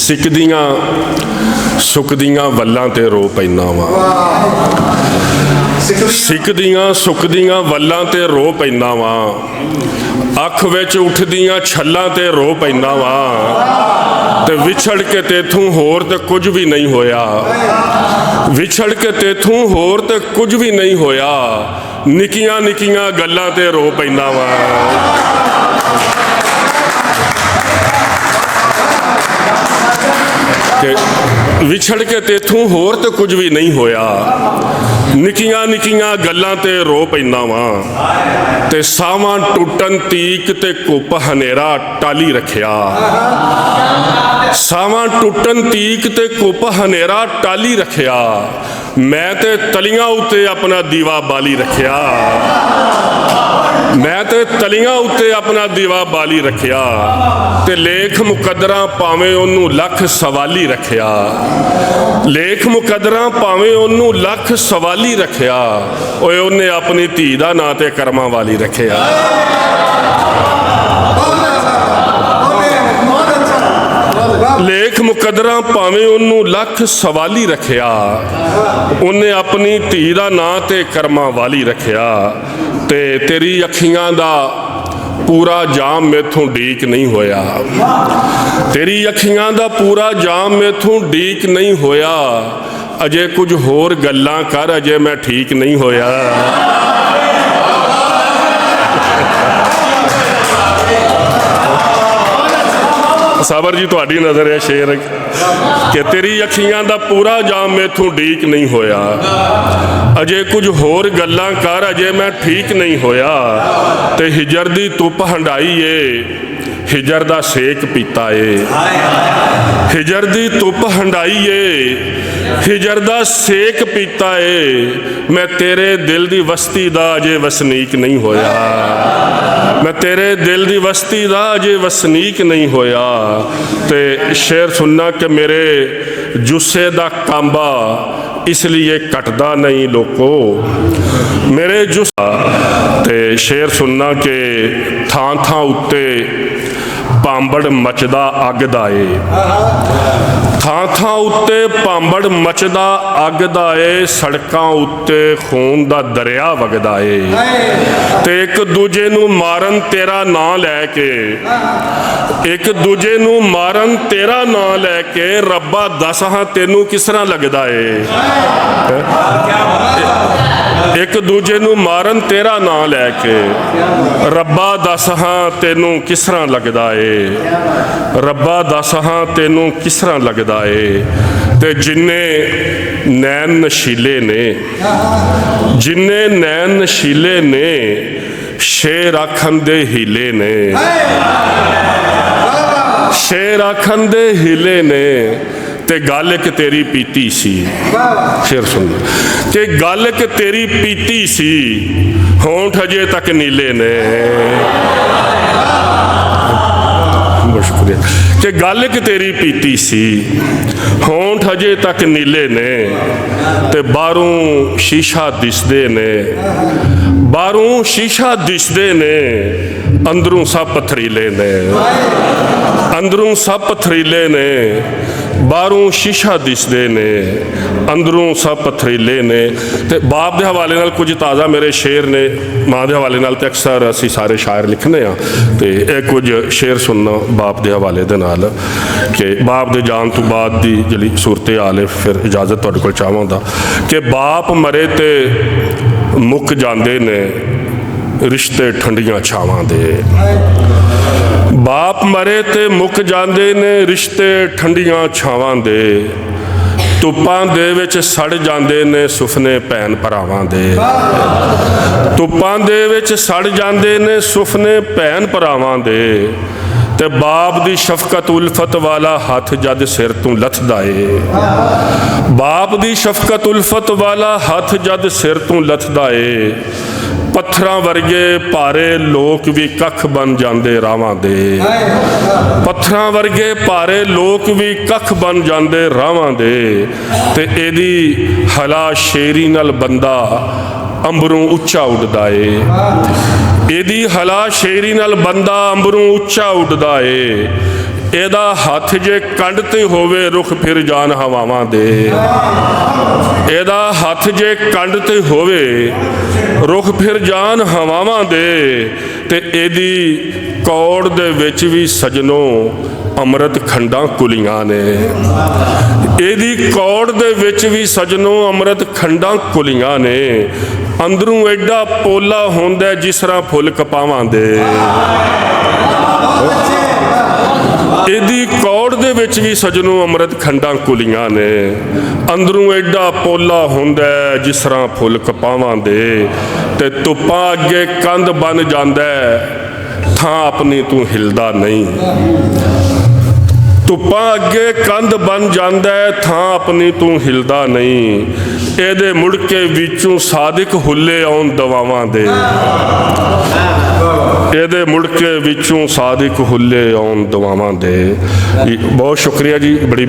सिकदियां सुकदियां वल्लां ते रो पैना वा, सिकदियां सुकदियां वल्लां ते रो पैना वा, अख विच उठदियां छल्लां ते रो पैना वा, ते विछड़ के तेथों होर ते कुछ भी नहीं होया, विछड़ के तेथों होर ते कुछ भी नहीं होया, निकियां निकियां गल्लां ते रो पैना वा। कि विछड़ के तेथों होर तो कुछ भी नहीं होया, निकियां निकियां गल्लां ते रो पैना वा, ते सावां टुटन तीक ते कुप हनेरा टाली रखिया, सावां टुटन तीक ते कुप हनेरा टाली रखिया, मैं ते तलियां उत्ते अपना दीवा बाली रखिया, मैं ते तलियां उत्ते अपना दीवा बाली रखिया, ते लेख मुकदरा भावें ओनू लख सवाली रखिया, लेख मुकदरा भावें ओनू लख सवाली रखिया, ओए ओने अपनी धी दा नां ते कर्मा वाली रखिया। लेख मुकदरा भावें ओनू लख सवाली रखिया, उन्हें अपनी धी दा नां ते कर्मा वाली रखिया, ते तेरी अखियां दा पूरा जाम मेथों डीक नहीं होया, तेरी अखियां दा पूरा जाम मेथों डीक नहीं होया, अजे कुछ होर गल्लां कर अजे मैं ठीक नहीं होया। साबर जी तुहाडी नज़र है शेर कि तेरी अखियां दा पूरा जाम मेथों डीक नहीं होया, अजे कुछ होर गल्लां कर अजे मैं ठीक नहीं होया, ते हिजर दी धुप हंडाई है हिजर दा सेक पीता है, हिजर दी धुप हंडाई है हिजर दा सेक पीता है, मैं तेरे दिल दी वस्ती दा अजे वसनीक नहीं होया, मैं तेरे दिल दी वस्ती दा अजे वसनीक नहीं होया, ते शेर सुनना कि मेरे जुस्से दा कांबा इसलिए कटदा नहीं लोको, मेरे जुस्सा ते शेर सुनना कि थां थां उत्ते भांबड़ मचदा अग दा ए, थां थां उत्ते भांबड़ मचदा अग दा ए, सड़कां उत्ते खून दा दरिया वगदा ए, ते एक दूजे नूं मारन तेरा नां लैके, एक दूजे नूं मारन तेरा नां लैके, रब्बा दस हां तेनू किस तरह लगदा ए, एक दूजे नूं मारन तेरा नां लैके, रब्बा दस हां तेनू किस तरह लगदा ए, रब्बा दस हां तेनू किस तरह लगदा ए, ते जिन्ने नैन नशीले ने, जिन्ने नैन नशीले ने, शेर आखन दे हीले ने, शेर आखन दे हीले ने, ते गल एक तेरी पीती सी, शेर सुन कि गल एक तेरी पीती सी, होंठ अजे तक नीले ने, बहुत शुक्रिया, कि गल एक तेरी पीती सी, होंठ अजे तक नीले ने, ते बाहरों शीशा दिसदे ने, बाहरों शीशा दिसदे ने, अंदरों सब पथरीले ने, अंदरों सब पथरीले ने, बाहरों शीशा दिसदे ने, अंदरों सब पथरीले ने, ते बाप दे हवाले नाल कुछ ताज़ा मेरे शेर ने, माँ दे हवाले नाल ते अक्सर असी सारे शायर लिखने हाँ, तो यह कुछ शेर सुनना बाप दे हवाले दे नाल कि बाप दे जान तो बाद दी जली सूरत हाल है, फिर इजाजत तुहाडे कोल चाहांगा कि बाप मरे ते मुक जांदे ने रिश्ते ठंडियां छावां दे, बाप मरे ते मुक जांदे ने रिश्ते ठंडियां छावां दे, धुप्पां दे विच सड़ जांदे ने सुफने भैन भरावां दे, धुप्पां दे विच सड़ जांदे ने सुफने भैन भरावां दे, ते बाप दी शफकत उल्फत वाला हथ जद सिर तों लथदा ए, बाप दी शफकत उल्फत वाला हथ जद सिर तों लथदा ए, पत्थरां वर्गे भारे लोक भी कख बन जांदे रावां दे, पत्थरां वर्गे भारे लोक भी कख बन जांदे रावां दे, ते एदी हला शेरी नाल बंदा अंबरों उच्चा उड़दा ए, ਇਹਦੀ ਹਲਾ ਸ਼ੇਰੀ ਨਾਲ ਬੰਦਾ ਅੰਬਰੋਂ ਉੱਚਾ ਉੱਡਦਾ ਏ। ਇਹਦਾ ਹੱਥ ਜੇ ਕੰਡ ਤੇ ਹੋਵੇ ਰੁਖ ਫਿਰ ਜਾਨ ਹਵਾਵਾਂ ਦੇ। ਇਹਦਾ ਹੱਥ ਜੇ ਕੰਡ ਤੇ ਹੋਵੇ ਰੁਖ ਫਿਰ ਜਾਨ ਹਵਾਵਾਂ ਦੇ। ਤੇ ਇਹਦੀ ਕੌੜ ਦੇ ਵਿੱਚ ਵੀ ਸਜਣੋ ਅੰਮ੍ਰਿਤ ਖੰਡਾਂ ਕੁਲੀਆਂ ਨੇ। ਇਹਦੀ ਕੌੜ ਦੇ ਵਿੱਚ ਵੀ ਸਜਣੋ ਅੰਮ੍ਰਿਤ ਖੰਡਾਂ ਕੁਲੀਆਂ ਨੇ। ਅੰਦਰੋਂ ਐਡਾ ਪੋਲਾ ਹੁੰਦਾ ਜਿਸ ਤਰ੍ਹਾਂ ਫੁੱਲ ਕਪਾਵਾਂ ਦੇ। ਇਹਦੀ ਕੌੜ ਦੇ ਵਿੱਚ ਵੀ ਸਜਣੋ ਅੰਮ੍ਰਿਤ ਖੰਡਾਂ ਕੁਲੀਆਂ ਨੇ। ਅੰਦਰੋਂ ਐਡਾ ਪੋਲਾ ਹੁੰਦਾ ਜਿਸ ਤਰ੍ਹਾਂ ਫੁੱਲ ਕਪਾਵਾਂ ਦੇ। ਤੇ ਧੁੱਪਾਂ ਅੱਗੇ ਕੰਧ ਬਣ ਜਾਂਦਾ ਥਾਂ ਆਪਣੀ ਤੂੰ ਹਿਲਦਾ ਨਹੀਂ। ਧੁੱਪਾਂ ਅੱਗੇ ਕੰਧ ਬਣ ਜਾਂਦਾ ਥਾਂ ਆਪਣੀ ਤੂੰ ਹਿਲਦਾ ਨਹੀਂ। ਇਹਦੇ ਮੁੜ ਕੇ ਵਿੱਚੋਂ ਸਾਦਿਕ ਹੁੱਲੇ ਆਉਣ ਦਵਾਵਾਂ ਦੇ। ਇਹਦੇ ਮੁੜ ਕੇ ਵਿੱਚੋਂ ਸਾਦਿਕ ਹੁੱਲੇ ਆਉਣ ਦਵਾਵਾਂ ਦੇ। ਬਹੁਤ ਸ਼ੁਕਰੀਆ ਜੀ, ਬੜੀ